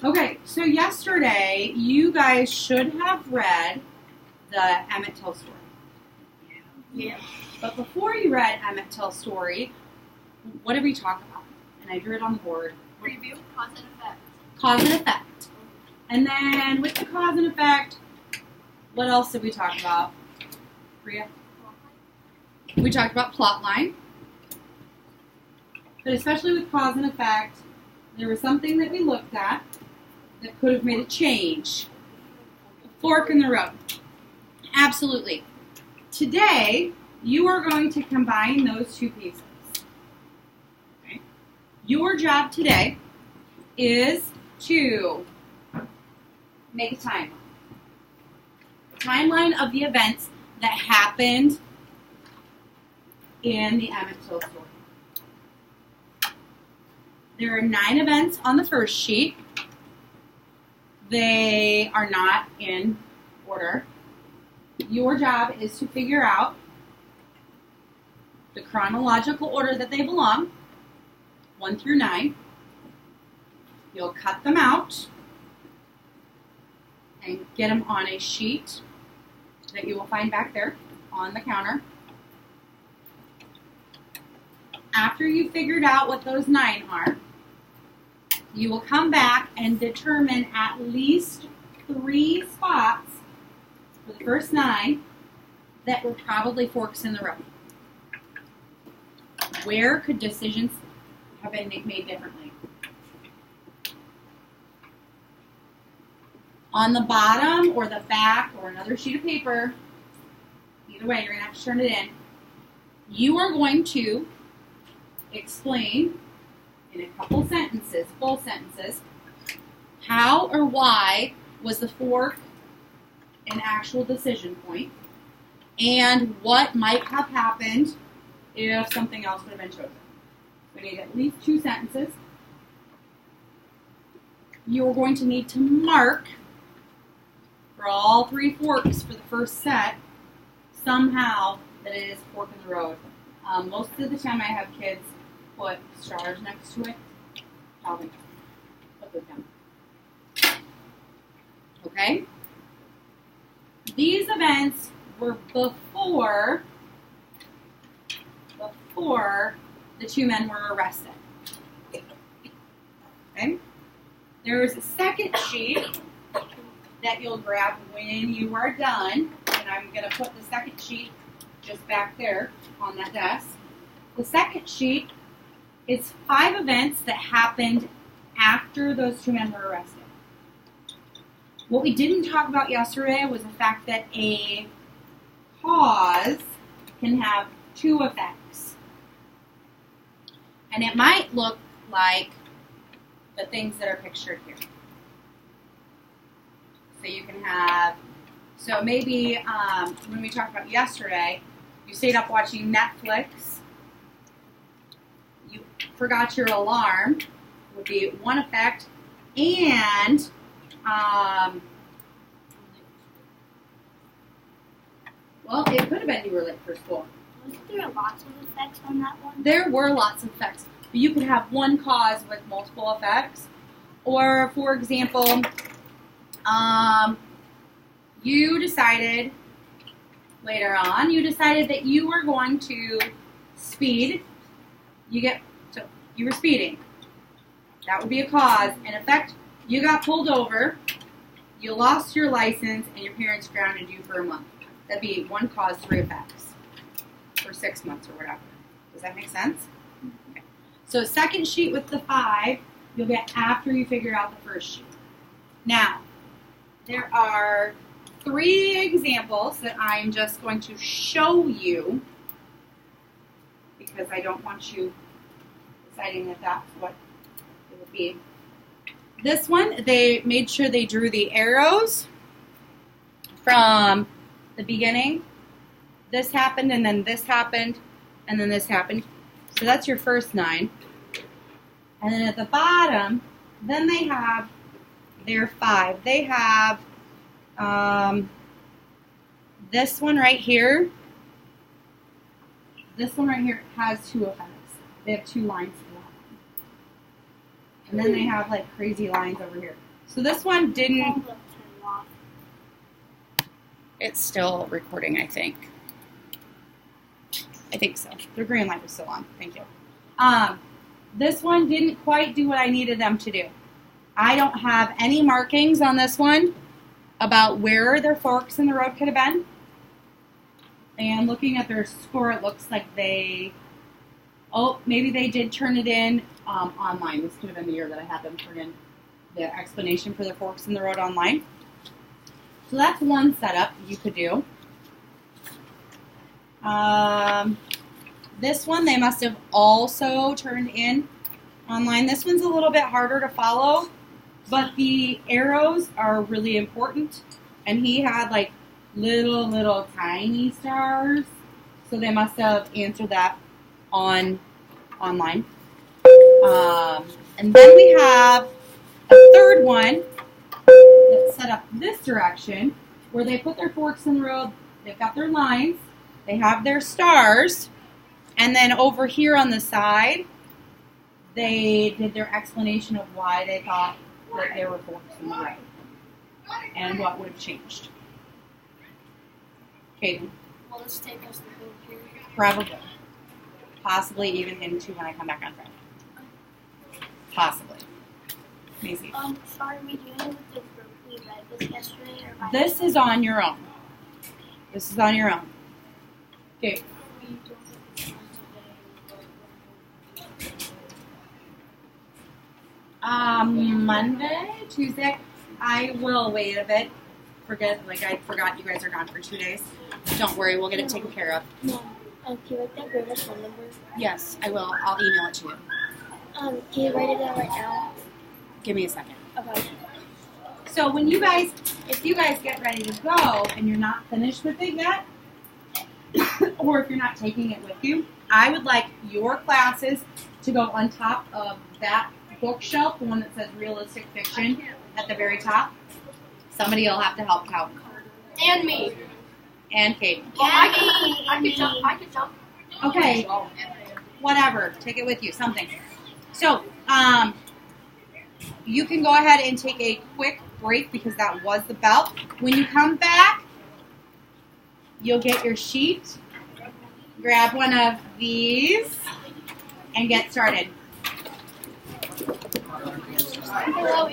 Okay, so yesterday you guys should have read the Emmett Till story. Yeah. But before you read Emmett Till story, what did we talk about? And I drew it on the board. Review, cause and effect. Cause and effect. And then with the cause and effect, what else did we talk about? Priya? We talked about plot line. But especially with cause and effect, there was something that we looked at that could have made a change. A fork in the road. Absolutely. Today, you are going to combine those two pieces. Okay? Your job today is to make a timeline. A timeline of the events that happened in the Emmett Till story. There are 9 events on the first sheet. They are not in order. Your job is to figure out the chronological order that they belong, 1 through 9. You'll cut them out and get them on a sheet that you will find back there on the counter. After you've figured out what those 9 are, you will come back and determine at least 3 spots for the first 9 that were probably forks in the road. Where could decisions have been made differently? On the bottom or the back or another sheet of paper, either way, you're going to have to turn it in. You are going to explain in a couple sentences, full sentences, how or why was the fork an actual decision point, and what might have happened if something else would have been chosen. We need at least 2 sentences. You're going to need to mark for all 3 forks for the first set somehow that it is a fork in the road. Most of the time I have kids put stars next to it. Probably put those down. Okay? These events were before the 2 men were arrested. Okay? There's a second sheet that you'll grab when you are done, and I'm going to put the second sheet just back there on that desk. The second sheet is 5 events that happened after those 2 men were arrested. What we didn't talk about yesterday was the fact that a cause can have 2 effects. And it might look like the things that are pictured here. So you can have, so maybe when we talked about yesterday, you stayed up watching Netflix, you forgot your alarm, would be one effect, and well, it could have been you were late for school. Wasn't there lots of effects on that one? There were lots of effects. But you could have one cause with multiple effects. Or, for example, you decided later on, you decided that you were going to speed. You were speeding. That would be a cause. In effect, you got pulled over, you lost your license, and your parents grounded you for a month. That'd be 1 cause, 3 effects. For 6 months or whatever. Does that make sense? Okay. So second sheet with the 5, you'll get after you figure out the first sheet. Now, there are 3 examples that I'm just going to show you because I don't want you deciding that that's what it would be. This one, they made sure they drew the arrows from the beginning. This happened, and then this happened, and then this happened. So that's your first 9. And then at the bottom, then they have their 5. They have this one right here. This one right here has 2 effects. They have 2 lines for that. And then they have like crazy lines over here. So this one didn't. Phone book turned off. It's still recording, I think. I think so. The green light was still on. Thank you. This one didn't quite do what I needed them to do. I don't have any markings on this one about where their forks in the road could have been. And looking at their score, it looks like maybe they did turn it in online. This could have been the year that I had them turn in the explanation for the forks in the road online. So that's one setup you could do. This one they must have also turned in online. This one's a little bit harder to follow, but the arrows are really important. And he had like little tiny stars, so they must have answered that online. And then we have a third one that's set up this direction, where they put their forks in the road. They've got their lines. They have their stars. And then over here on the side, they did their explanation of why they thought that there were forks in the road and what would have changed. Kaden? Will this take us the whole period? Probably. Possibly even into when I come back on Friday. Possibly. Maisie? Sorry, we doing with the group we read this yesterday or by This is on your own. This is on your own. Okay. we don't have this one today. Monday, Tuesday, I will wait a bit. I forgot you guys are gone for 2 days. Don't worry, we'll get it taken care of. No. Can you write that grandma's phone number? Yes, I will. I'll email it to you. Can you write it down right now? Give me a second. Okay. So if you guys get ready to go and you're not finished with it yet, or if you're not taking it with you, I would like your classes to go on top of that bookshelf, the one that says realistic fiction at the very top. Somebody will have to help count. And me. And Kate. I can jump. Okay, whatever. Take it with you, something. So, you can go ahead and take a quick break because that was the bell. When you come back, you'll get your sheet, grab one of these, and get started. Hello.